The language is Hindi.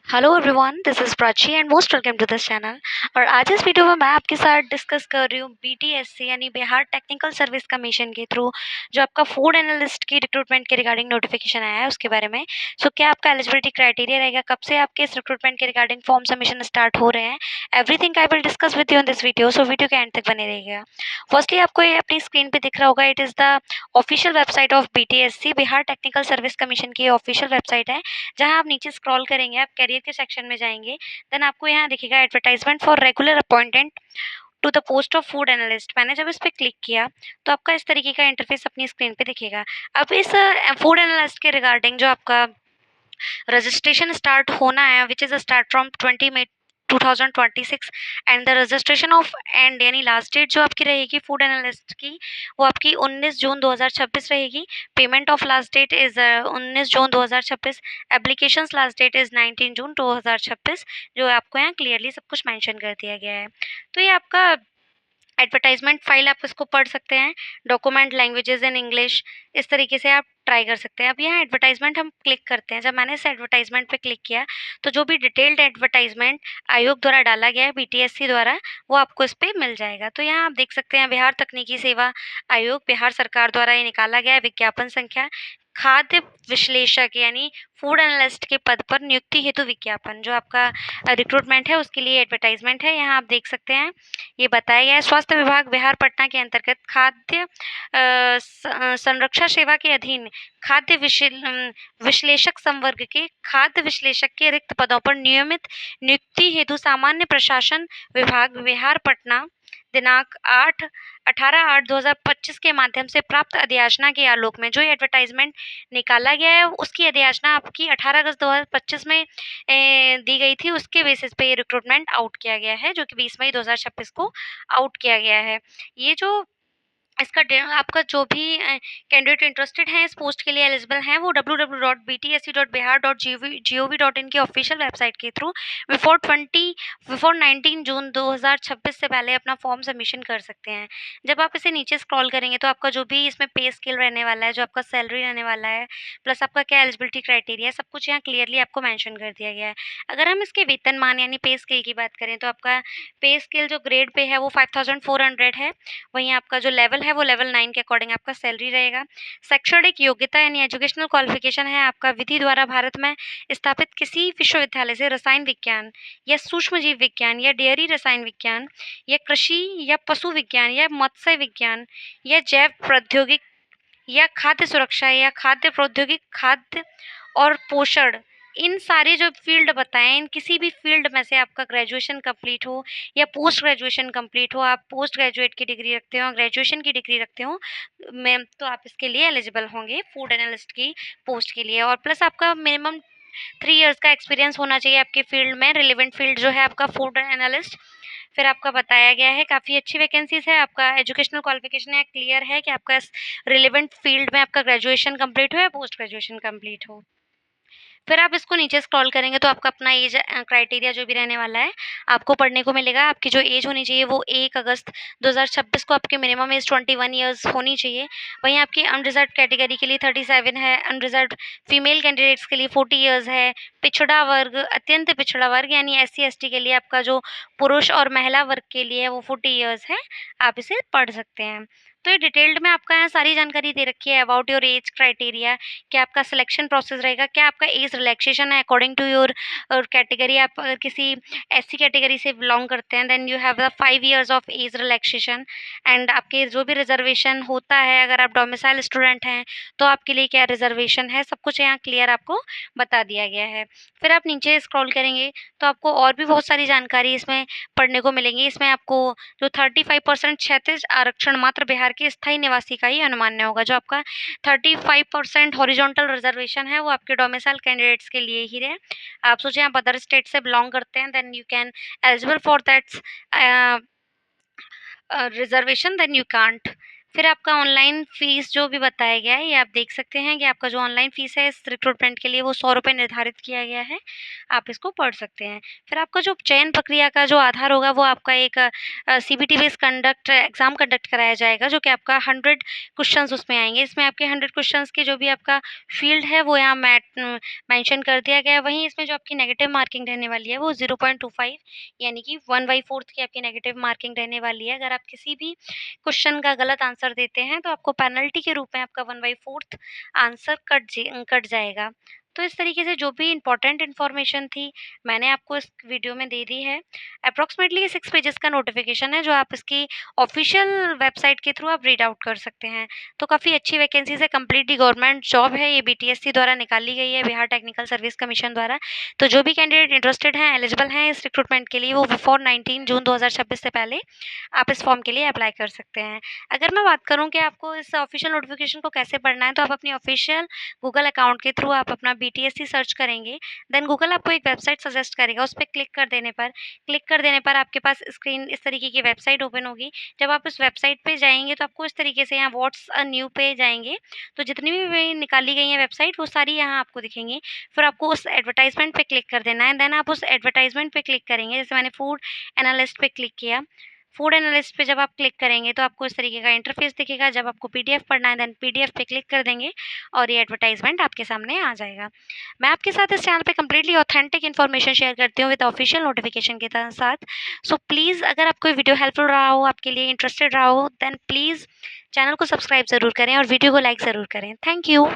Hello everyone, this is Prachi and most welcome to this channel. और आज इस वीडियो में मैं आपके साथ डिस्कस कर रही हूँ बीटीएससी यानी बिहार टेक्निकल सर्विस कमीशन के थ्रू जो आपका फूड एनालिस्ट की रिक्रूटमेंट के रिगार्डिंग नोटिफिकेशन आया है उसके बारे में। क्या आपका एलिजिबिलिटी क्राइटेरिया रहेगा, कब से आपके इस रिक्रूटमेंट के रिगार्डिंग फॉर्म सबमिशन स्टार्ट हो रहे हैं, everything I will discuss with you in this video. So video के एंड तक बने रहिएगा। फर्स्टली आपको ये अपनी स्क्रीन पे दिख रहा होगा, it is the official website of BTSC, Bihar technical service commission की ऑफिशियल वेबसाइट है। जहाँ आप नीचे स्क्रॉल करेंगे, आप करियर के सेक्शन में जाएंगे, देन आपको यहाँ दिखेगा advertisement for regular appointment to the post of food analyst. मैंने जब इस पर क्लिक किया तो आपका इस तरीके का इंटरफेस अपनी स्क्रीन पे दिखेगा। अब इस फूड एनालिस्ट के रिगार्डिंग जो आपका रजिस्ट्रेशन स्टार्ट होना है, which is start from 20 May 2026 and the registration of end यानी लास्ट डेट जो आपकी रहेगी फूड एनालिस्ट की, वो आपकी 19 जून 2026 रहेगी। Payment of last that is 19 June 2026। Applications last that is 19 जून 2026, जो आपको यहाँ क्लियरली सब कुछ मेंशन कर दिया गया है। तो ये आपका एडवर्टाइजमेंट फाइल, आप इसको पढ़ सकते हैं। डॉक्यूमेंट लैंग्वेजेस इन इंग्लिश, इस तरीके से आप ट्राई कर सकते हैं। अब यहाँ एडवर्टाइजमेंट हम क्लिक करते हैं। जब मैंने इस एडवर्टाइजमेंट पे क्लिक किया तो जो भी डिटेल्ड एडवर्टाइजमेंट आयोग द्वारा डाला गया है बीटीएससी द्वारा, वो आपको इस पर मिल जाएगा। तो यहाँ आप देख सकते हैं, बिहार तकनीकी सेवा आयोग बिहार सरकार द्वारा ये निकाला गया है विज्ञापन संख्या खाद्य विश्लेषक यानी फूड एनालिस्ट के पद पर नियुक्ति हेतु विज्ञापन, जो आपका रिक्रूटमेंट है उसके लिए एडवर्टाइजमेंट है। यहाँ आप देख सकते हैं, ये बताया गया है स्वास्थ्य विभाग बिहार पटना के अंतर्गत खाद्य संरक्षा सेवा के अधीन खाद्य विश्लेषक संवर्ग के खाद्य विश्लेषक के रिक्त पदों पर नियमित नियुक्ति हेतु सामान्य प्रशासन विभाग बिहार पटना दिनांक 18/8/2025 के माध्यम से प्राप्त अधियाचना के आलोक में जो ये एडवर्टाइजमेंट निकाला गया है, उसकी अधियाचना आपकी 18 अगस्त 2025 में दी गई थी। उसके बेसिस पे ये रिक्रूटमेंट आउट किया गया है, जो कि 20 मई 2026 को आउट किया गया है। ये जो इसका आपका जो भी कैंडिडेट इंटरेस्टेड हैं इस पोस्ट के लिए एलिजिबल हैं, वो www.btsc.bihar.gov.in की ऑफिशियल वेबसाइट के थ्रू बिफोर 19 जून 2026 से पहले अपना फॉर्म सबमिशन कर सकते हैं। जब आप इसे नीचे स्क्रॉल करेंगे तो आपका जो भी इसमें पे स्केल रहने वाला है, जो आपका सैलरी रहने वाला है, प्लस आपका क्या एलिजिबिलिटी क्राइटेरिया है, सब कुछ यहाँ क्लियरली आपको मैंशन कर दिया गया है। अगर हम इसके वेतनमान यानी पे स्केल की बात करें तो आपका पे स्केल जो ग्रेड पे है वो 5400 है। वहीं आपका जो लेवल है वो लेवल 9 के अकॉर्डिंग आपका सैलरी रहेगा। शैक्षणिक योग्यता यानी एजुकेशनल क्वालिफिकेशन है आपका विधि द्वारा भारत में स्थापित किसी विश्वविद्यालय से रसायन विज्ञान या सूक्ष्म जीव विज्ञान या डेयरी रसायन विज्ञान या कृषि या पशु विज्ञान या मत्स्य विज्ञान या जैव प्रौद्योगिक या खाद्य सुरक्षा या खाद्य प्रौद्योगिक खाद्य और पोषण, इन सारे जो फील्ड बताएं, इन किसी भी फील्ड में से आपका ग्रेजुएशन कंप्लीट हो या पोस्ट ग्रेजुएशन कंप्लीट हो, आप पोस्ट ग्रेजुएट की डिग्री रखते हो, ग्रेजुएशन की डिग्री रखते हो मैम, तो आप इसके लिए एलिजिबल होंगे फूड एनालिस्ट की पोस्ट के लिए। और प्लस आपका मिनिमम 3 इयर्स का एक्सपीरियंस होना चाहिए आपके फील्ड में, रिलेवेंट फील्ड जो है आपका फूड एनालिस्ट। फिर आपका बताया गया है काफ़ी अच्छी वैकेंसीज है। आपका एजुकेशनल क्वालिफिकेशन है क्लियर है कि आपका रिलेवेंट फील्ड में आपका ग्रेजुएशन कंप्लीट हो या पोस्ट ग्रेजुएशन कंप्लीट हो। फिर आप इसको नीचे स्क्रॉल करेंगे तो आपका अपना एज क्राइटेरिया जो भी रहने वाला है आपको पढ़ने को मिलेगा। आपकी जो एज होनी चाहिए वो 1 अगस्त 2026 को आपकी मिनिमम एज 21 ईयर्स होनी चाहिए। वहीं आपकी अनरिजर्व कैटेगरी के लिए 37 है, अनरिजर्व फीमेल कैंडिडेट्स के लिए 40 ईयर्स है, पिछड़ा वर्ग अत्यंत पिछड़ा वर्ग यानी SC ST के लिए आपका जो पुरुष और महिला वर्ग के लिए है वो 40 ईयर्स है। आप इसे पढ़ सकते हैं। तो ये डिटेल्ड में आपका यहाँ सारी जानकारी दे रखी है अबाउट योर एज क्राइटेरिया, क्या आपका सिलेक्शन प्रोसेस रहेगा, क्या आपका एज रिलैक्सेशन है अकॉर्डिंग टू योर कैटेगरी। आप अगर किसी SC कैटेगरी से बिलोंग करते हैं then you have the 5 years of age relaxation. And आपके जो भी रिजर्वेशन होता है, अगर आप डोमिसाइल स्टूडेंट हैं तो आपके लिए क्या रिजर्वेशन है, सब कुछ यहाँ क्लियर आपको बता दिया गया है। फिर आप नीचे स्क्रॉल करेंगे तो आपको और भी बहुत सारी जानकारी इसमें पढ़ने को मिलेंगी। इसमें आपको जो 35% क्षैतिज आरक्षण मात्र बिहार के स्थायी निवासी का ही अनुमान्य होगा। जो आपका 35% हॉरिजॉन्टल रिजर्वेशन है वो आपके डोमिसाइल कैंडिडेट्स के लिए ही है। आप सोचिए आप अदर स्टेट से बिलोंग करते हैं then you can eligible for that reservation, then you can't. फिर आपका ऑनलाइन फ़ीस जो भी बताया गया है, ये आप देख सकते हैं कि आपका जो ऑनलाइन फ़ीस है इस रिक्रूटमेंट के लिए वो ₹100 निर्धारित किया गया है। आप इसको पढ़ सकते हैं। फिर आपका जो चयन प्रक्रिया का जो आधार होगा वो आपका एक सीबीटी बेस्ड एग्ज़ाम कंडक्ट कराया जाएगा, जो कि आपका 100 क्वेश्चंस उसमें आएँगे। इसमें आपके 100 क्वेश्चंस की जो भी आपका फ़ील्ड है वो यहाँ मेंशन कर दिया गया है। वहीं इसमें जो आपकी नेगेटिव मार्किंग रहने वाली है वो 0.25 यानी कि 1/4 की आपकी नेगेटिव मार्किंग रहने वाली है। अगर आप किसी भी क्वेश्चन का गलत आंसर देते हैं तो आपको पेनल्टी के रूप में आपका 1/4 आंसर कट जाएगा। तो इस तरीके से जो भी इम्पोर्टेंट इन्फॉर्मेशन थी मैंने आपको इस वीडियो में दे दी है। अप्रॉक्सिमेटली 6 पेजेस का नोटिफिकेशन है जो आप इसकी ऑफिशियल वेबसाइट के थ्रू आप रीड आउट कर सकते हैं। तो काफ़ी अच्छी वैकेंसीज़ है, कंप्लीटली गवर्नमेंट जॉब है, ये बीटीएससी द्वारा निकाली गई है, बिहार टेक्निकल सर्विस कमीशन द्वारा। तो जो भी कैंडिडेट इंटरेस्टेड हैं, एलिजिबल हैं इस रिक्रूटमेंट के लिए, वो बिफोर 19 जून 2026 से पहले आप इस फॉर्म के लिए अप्लाई कर सकते हैं। अगर मैं बात करूँ कि आपको इस ऑफिशियल नोटिफिकेशन को कैसे पढ़ना है, तो आप अपनी ऑफिशियल गूगल अकाउंट के थ्रू आप अपना बीटीएससी सर्च करेंगे। देन गूगल आपको एक वेबसाइट सजेस्ट करेगा, उस पे क्लिक कर देने पर आपके पास स्क्रीन इस तरीके की वेबसाइट ओपन होगी। जब आप इस वेबसाइट पे जाएँगे तो आपको इस तरीके से यहाँ व्हाट्स अ न्यू पे जाएँगे, तो जितनी भी निकाली गई हैं वेबसाइट वो सारी यहाँ आपको दिखेंगी। फिर आपको उस एडवर्टाइज़मेंट पे क्लिक कर देना है, देन आप उस एडवर्टाइज़मेंट पे क्लिक करेंगे। जैसे मैंने फूड एनालिस्ट पे क्लिक किया, फूड एनालिस्ट पे जब आप क्लिक करेंगे तो आपको इस तरीके का इंटरफेस दिखेगा। जब आपको पीडीएफ पढ़ना है देन पीडीएफ पे क्लिक कर देंगे और ये एडवर्टाइज़मेंट आपके सामने आ जाएगा। मैं आपके साथ इस चैनल पे कंप्लीटली ऑथेंटिक इन्फॉर्मेशन शेयर करती हूँ विद ऑफिशियल नोटिफिकेशन के साथ। सो प्लीज़ अगर आपको ये वीडियो हेल्पफुल रहा हो, आपके लिए इंटरेस्टेड रहा हो, देन प्लीज़ चैनल को सब्सक्राइब ज़रूर करें और वीडियो को लाइक ज़रूर करें। Thank you.